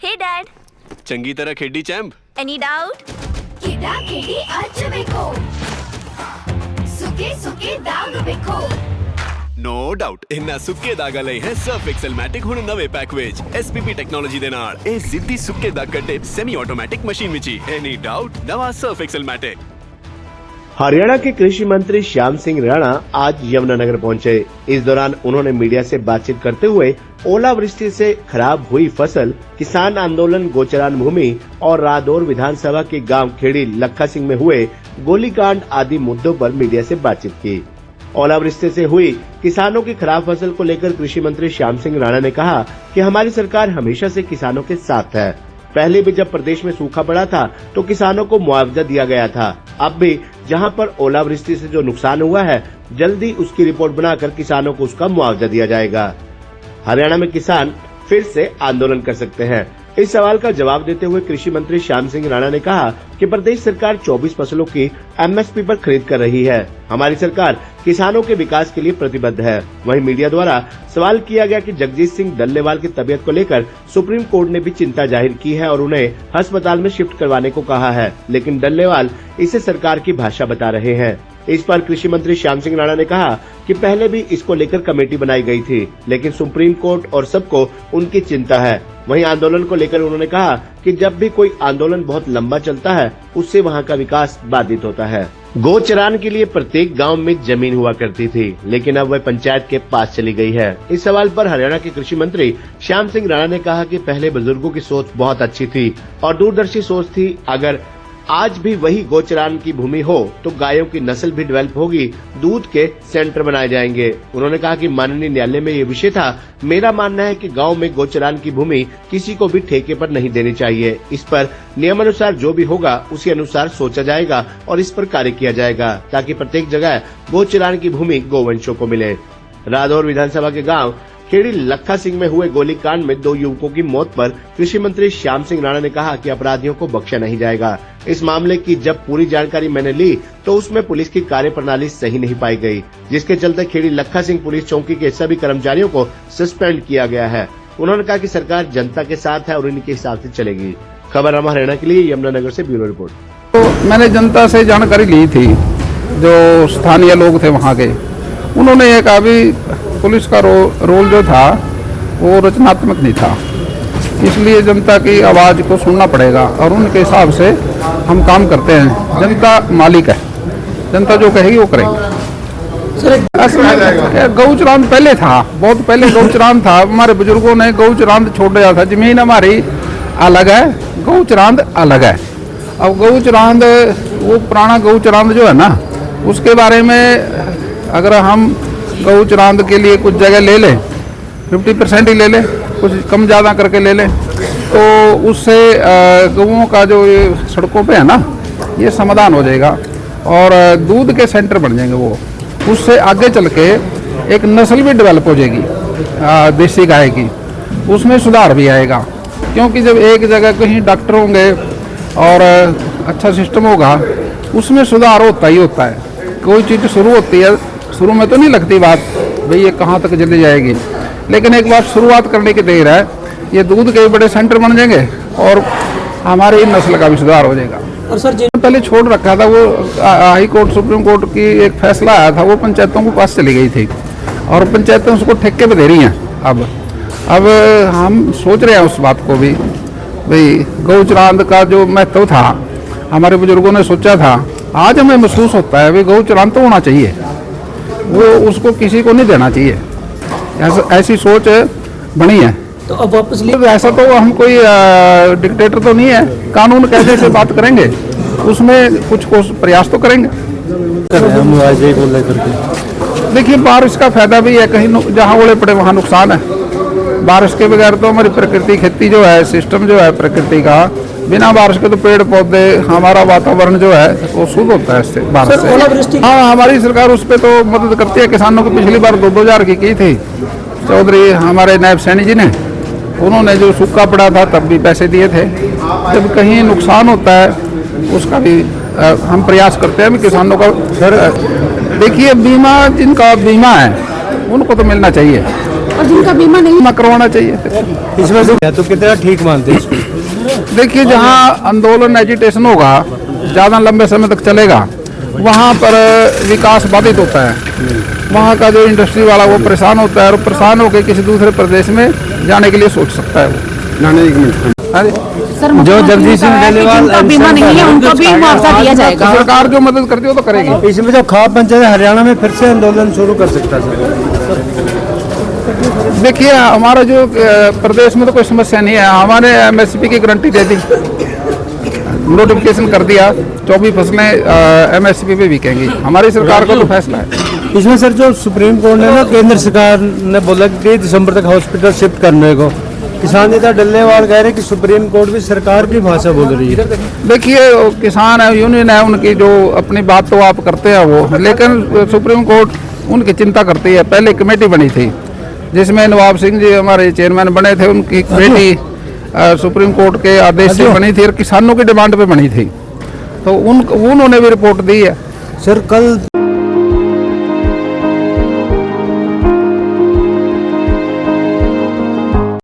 Hey Dad. चंगी तरह खेडी चैंप। Any doubt? ಕಿಡಾ ಕಿಡಿ ಹಚ್ಚಬೇಕು ಸುಕೆ ಸುಕೆ ದಾಗ ಬೇಕು नो डाउट इन्ना सुक्के दाग लई है सर्फ एक्सेल मैटिक हुण नवे पैक विच एसपीपी टेक्नोलॉजी दे नाल ए सिद्धी सुक्के दाग कड्डे सेमी ऑटोमेटिक मशीन विच एनी डाउट नवा सर्फ एक्सेल मैटिक। हरियाणा के कृषि मंत्री श्याम सिंह राणा आज यमुनानगर पहुंचे। इस दौरान उन्होंने मीडिया से बातचीत करते हुए ओलावृष्टि से खराब हुई फसल, किसान आंदोलन, गोचरान भूमि और रादौर विधानसभा के गांव खेड़ी लखा सिंह में हुए गोलीकांड आदि मुद्दों पर मीडिया से बातचीत की। ओलावृष्टि से हुई किसानों की खराब फसल को लेकर कृषि मंत्री श्याम सिंह राणा ने कहा कि हमारी सरकार हमेशा से किसानों के साथ है। पहले भी जब प्रदेश में सूखा पड़ा था तो किसानों को मुआवजा दिया गया था। अब भी जहां पर ओलावृष्टि से जो नुकसान हुआ है, जल्दी उसकी रिपोर्ट बनाकर किसानों को उसका मुआवजा दिया जाएगा। हरियाणा में किसान फिर से आंदोलन कर सकते हैं। इस सवाल का जवाब देते हुए कृषि मंत्री श्याम सिंह राणा ने कहा कि प्रदेश सरकार 24 फसलों की एमएसपी पर खरीद कर रही है। हमारी सरकार किसानों के विकास के लिए प्रतिबद्ध है। वहीं मीडिया द्वारा सवाल किया गया कि जगजीत सिंह डल्लेवाल की तबीयत को लेकर सुप्रीम कोर्ट ने भी चिंता जाहिर की है और उन्हें अस्पताल में शिफ्ट करवाने को कहा है, लेकिन डल्लेवाल इसे सरकार की भाषा बता रहे हैं। इस पर कृषि मंत्री श्याम सिंह राणा ने कहा कि पहले भी इसको लेकर कमेटी बनाई गई थी, लेकिन सुप्रीम कोर्ट और सबको उनकी चिंता है। वहीं आंदोलन को लेकर उन्होंने कहा कि जब भी कोई आंदोलन बहुत लंबा चलता है, उससे वहां का विकास बाधित होता है। गोचरान के लिए प्रत्येक गांव में जमीन हुआ करती थी, लेकिन अब वह पंचायत के पास चली गई है। इस सवाल पर हरियाणा के कृषि मंत्री श्याम सिंह राणा ने कहा कि पहले बुजुर्गों की सोच बहुत अच्छी थी और दूरदर्शी सोच थी। अगर आज भी वही गोचरान की भूमि हो तो गायों की नस्ल भी डेवलप होगी, दूध के सेंटर बनाए जाएंगे। उन्होंने कहा कि माननीय न्यायालय में ये विषय था। मेरा मानना है कि गांव में गोचरान की भूमि किसी को भी ठेके पर नहीं देनी चाहिए। इस पर नियमानुसार जो भी होगा उसी अनुसार सोचा जाएगा और इस पर कार्य किया जाएगा ताकि प्रत्येक जगह गोचरान की भूमि गोवंशों को मिले। रादौर विधानसभा के गाँव खेड़ी लखा सिंह में हुए गोलीकांड में 2 युवकों की मौत पर कृषि मंत्री श्याम सिंह राणा ने कहा कि अपराधियों को बख्शा नहीं जाएगा। इस मामले की जब पूरी जानकारी मैंने ली तो उसमें पुलिस की कार्यप्रणाली सही नहीं पाई गई, जिसके चलते खेड़ी लखा सिंह पुलिस चौकी के सभी कर्मचारियों को सस्पेंड किया गया है। उन्होंने कहा कि सरकार जनता के साथ है और इनके हिसाब से चलेगी। खबर अमर हरियाणा के लिए यमुनानगर से ब्यूरो रिपोर्ट। तो मैंने जनता से जानकारी ली थी, जो स्थानीय लोग थे वहाँ के, उन्होंने ये कहा भी पुलिस का रोल जो था वो रचनात्मक नहीं था, इसलिए जनता की आवाज़ को सुनना पड़ेगा और उनके हिसाब से हम काम करते हैं। जनता मालिक है, जनता जो कहेगी वो करेगी। गौचरान पहले था, बहुत पहले गौचरान था। हमारे बुजुर्गों ने गौचरान छोड़ दिया था। जमीन हमारी अलग है, गौचरान अलग है। अब गौचरान वो पुराना गौचरान जो है ना, उसके बारे में अगर हम गौचरान के लिए कुछ जगह ले लें, 50% ही ले लें, कुछ कम ज़्यादा करके ले लें, तो उससे गौओं का जो ये सड़कों पे है ना, ये समाधान हो जाएगा और दूध के सेंटर बन जाएंगे। वो उससे आगे चल के एक नस्ल भी डेवलप हो जाएगी देसी गाय की, उसमें सुधार भी आएगा। क्योंकि जब एक जगह कहीं डॉक्टर होंगे और अच्छा सिस्टम होगा, उसमें सुधार होता ही होता है। कोई चीज़ शुरू होती है, शुरू में तो नहीं लगती बात भाई ये कहाँ तक चली जाएगी, लेकिन एक बार शुरुआत करने की देर है, ये दूध के बड़े सेंटर बन जाएंगे और हमारी नस्ल का भी सुधार हो जाएगा। और सर जिन्होंने पहले छोड़ रखा था, वो हाई कोर्ट सुप्रीम कोर्ट की एक फैसला आया था, वो पंचायतों के पास चली गई थी और पंचायतें उसको ठेके पे दे रही हैं। अब हम सोच रहे हैं उस बात को भी, भाई गौचरान का जो महत्व था, हमारे बुजुर्गों ने सोचा था, आज हमें महसूस होता है भाई गौचरान तो होना चाहिए, वो उसको किसी को नहीं देना चाहिए। ऐसी सोच बनी है। तो अब वापस ऐसा तो हम कोई डिक्टेटर तो नहीं है, कानून कैसे से बात करेंगे, उसमें कुछ प्रयास तो करेंगे। देखिए बारिश का फायदा भी है, कहीं जहाँ ओले पड़े वहाँ नुकसान है। बारिश के बगैर तो हमारी प्रकृति खेती जो है, सिस्टम जो है प्रकृति का, बिना बारिश के तो पेड़ पौधे, हमारा वातावरण जो है वो शुद्ध होता है इससे, बारिश से। हाँ, हमारी सरकार उस पर तो मदद करती है किसानों को। पिछली बार 2,000 की थी चौधरी हमारे नायब सैनी जी ने, उन्होंने जो सूखा पड़ा था तब भी पैसे दिए थे। जब कहीं नुकसान होता है उसका भी हम प्रयास करते हैं किसानों का। सर देखिए बीमा, जिनका बीमा है उनको तो मिलना चाहिए। और जिनका बीमा नहीं बीमा करवाना चाहिए। इसमें से तो कितना ठीक मानते हैं इसको? देखिए, जहाँ आंदोलन एजिटेशन होगा, ज़्यादा लंबे समय तक चलेगा, वहाँ पर विकास बाधित होता है। वहाँ का जो इंडस्ट्री वाला वो परेशान होता है, और परेशान होकर किसी दूसरे प्रदेश में जाने के लिए सोच सकता है वो। हाँ जी। सर, जो जगदीश सिंह डलेवाल जिनका बीमा नहीं है उनको भी मुआवजा दिया जाएगा। सरकार जो मदद करती है वो तो करेगी। इसमें जो खाप पंचायत हरियाणा में फिर से आंदोलन शुरू कर सकता है। देखिए, हमारा जो प्रदेश में तो कोई समस्या नहीं है। हमारे एमएसपी की गारंटी दे दी, नोटिफिकेशन कर दिया, 24 फसलें एमएसपी पे बिकेंगी। हमारी सरकार का तो फैसला है। इसमें सर जो सुप्रीम कोर्ट ने ना केंद्र सरकार ने बोला कि 30 दिसंबर तक हॉस्पिटल शिफ्ट करने को, किसान नेता डल्लेवाल कह रहे हैं कि सुप्रीम कोर्ट भी सरकार की भाषा बोल रही है। देखिए, किसान है, यूनियन है, उनकी जो अपनी बात तो आप करते हैं वो, लेकिन सुप्रीम कोर्ट उनकी चिंता करती है। पहले कमेटी बनी थी जिसमें नवाब सिंह जी हमारे चेयरमैन बने थे, उनकी कमेटी सुप्रीम कोर्ट के आदेश से बनी थी और किसानों की डिमांड पे बनी थी, तो उन्होंने भी रिपोर्ट दी है। सर कल